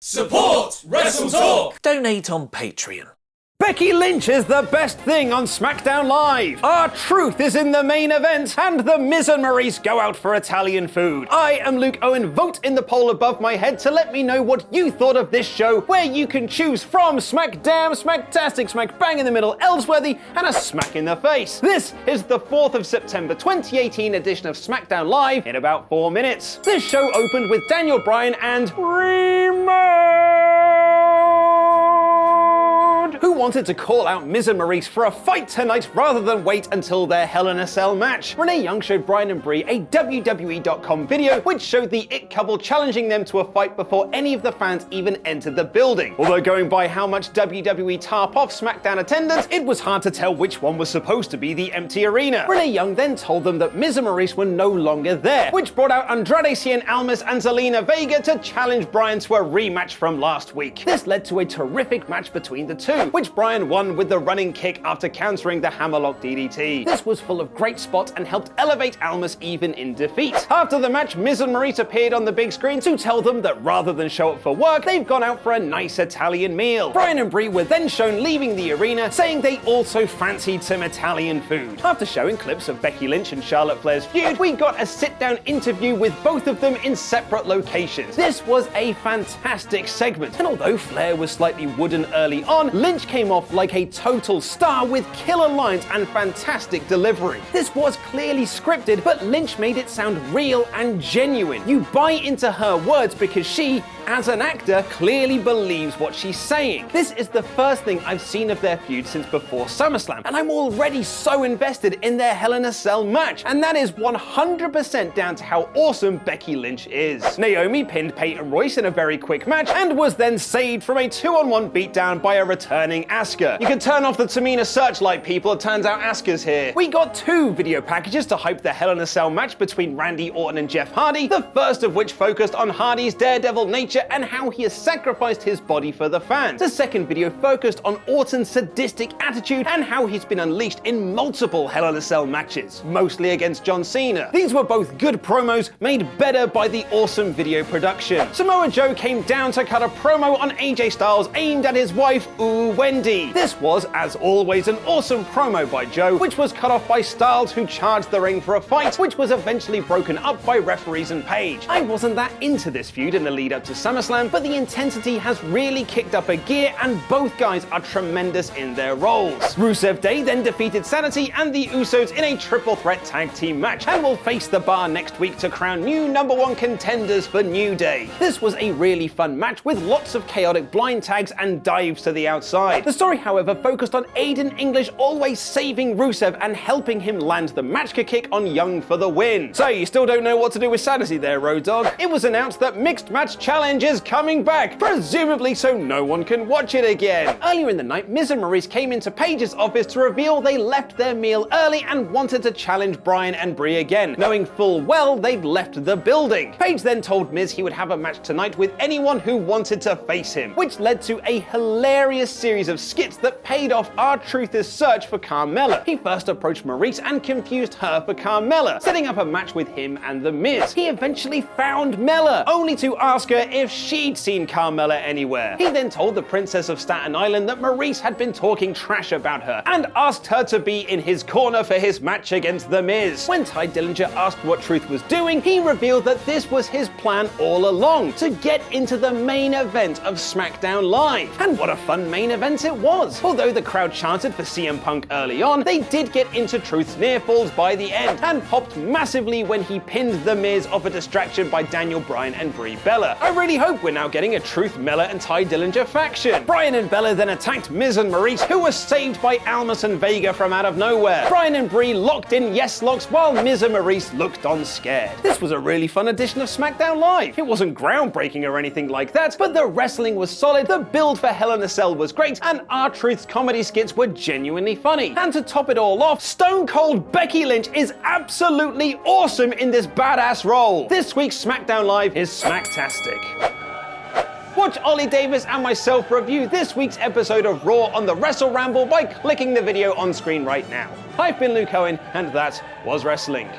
Support WrestleTalk! Donate on Patreon. Becky Lynch is the best thing on SmackDown Live. R-Truth is in the main event, and The Miz and Maryse go out for Italian food. I am Luke Owen. Vote in the poll above my head to let me know what you thought of this show, where you can choose from Smackdown, Smacktastic, Smack Bang in the Middle, Ellsworthy, and a smack in the face. This is the 4th of September 2018 edition of SmackDown Live in about 4 minutes. This show opened with Daniel Bryan and who wanted to call out Miz and Maryse for a fight tonight rather than wait until their Hell in a Cell match. Renee Young showed Bryan and Brie a WWE.com video which showed the It couple challenging them to a fight before any of the fans even entered the building. Although going by how much WWE tarp off SmackDown attendance, it was hard to tell which one was supposed to be the empty arena. Renee Young then told them that Miz and Maryse were no longer there, which brought out Andrade, Cien, Almas, and Zelina Vega to challenge Bryan to a rematch from last week. This led to a terrific match between the two, which Bryan won with the running kick after countering the hammerlock DDT. This was full of great spots and helped elevate Almas even in defeat. After the match, Miz and Maryse appeared on the big screen to tell them that rather than show up for work, they've gone out for a nice Italian meal. Bryan and Brie were then shown leaving the arena, saying they also fancied some Italian food. After showing clips of Becky Lynch and Charlotte Flair's feud, we got a sit-down interview with both of them in separate locations. This was a fantastic segment, and although Flair was slightly wooden early on, Lynch came off like a total star with killer lines and fantastic delivery. This was clearly scripted, but Lynch made it sound real and genuine. You buy into her words because she, as an actor, clearly believes what she's saying. This is the first thing I've seen of their feud since before SummerSlam, and I'm already so invested in their Hell in a Cell match, and that is 100% down to how awesome Becky Lynch is. Naomi pinned Peyton Royce in a very quick match and was then saved from a 2-on-1 beatdown by a returning Asuka. You can turn off the Tamina searchlight, people. It turns out Asuka's here. We got 2 video packages to hype the Hell in a Cell match between Randy Orton and Jeff Hardy, the first of which focused on Hardy's daredevil nature and how he has sacrificed his body for the fans. The second video focused on Orton's sadistic attitude and how he's been unleashed in multiple Hell in a Cell matches, mostly against John Cena. These were both good promos made better by the awesome video production. Samoa Joe came down to cut a promo on AJ Styles aimed at his wife, Oooh, Wendy. This was, as always, an awesome promo by Joe, which was cut off by Styles, who charged the ring for a fight, which was eventually broken up by referees and Paige. I wasn't that into this feud in the lead up to SummerSlam, but the intensity has really kicked up a gear and both guys are tremendous in their roles. Rusev Day then defeated Sanity and the Usos in a triple threat tag team match and will face the Bar next week to crown new #1 contenders for New Day. This was a really fun match with lots of chaotic blind tags and dives to the outside. The story, however, focused on Aiden English always saving Rusev and helping him land the match kick on Young for the win. So you still don't know what to do with Sanity there, Road Dogg? It was announced that Mixed Match Challenge is coming back, presumably so no one can watch it again. Earlier in the night, Miz and Maryse came into Paige's office to reveal they left their meal early and wanted to challenge Bryan and Brie again, knowing full well they'd left the building. Paige then told Miz he would have a match tonight with anyone who wanted to face him, which led to a hilarious series of skits that paid off R-Truth's search for Carmella. He first approached Maryse and confused her for Carmella, setting up a match with him and The Miz. He eventually found Mella, only to ask her if she'd seen Carmella anywhere. He then told the Princess of Staten Island that Maryse had been talking trash about her and asked her to be in his corner for his match against The Miz. When Ty Dillinger asked what Truth was doing, he revealed that this was his plan all along, to get into the main event of SmackDown Live. And what a fun main event it was. Although the crowd chanted for CM Punk early on, they did get into Truth's near falls by the end and popped massively when he pinned The Miz off a distraction by Daniel Bryan and Brie Bella. I really hope we're now getting a Truth, Mella and Ty Dillinger faction. Bryan and Bella then attacked Miz and Maryse, who were saved by Almas and Vega from out of nowhere. Bryan and Brie locked in yes locks while Miz and Maryse looked on scared. This was a really fun edition of SmackDown Live. It wasn't groundbreaking or anything like that, but the wrestling was solid, the build for Hell in a Cell was great, and R-Truth's comedy skits were genuinely funny. And to top it all off, Stone Cold Becky Lynch is absolutely awesome in this badass role. This week's SmackDown Live is smacktastic. Watch Ollie Davis and myself review this week's episode of Raw on the Wrestle Ramble by clicking the video on screen right now. I've been Luke Owen, and that was wrestling.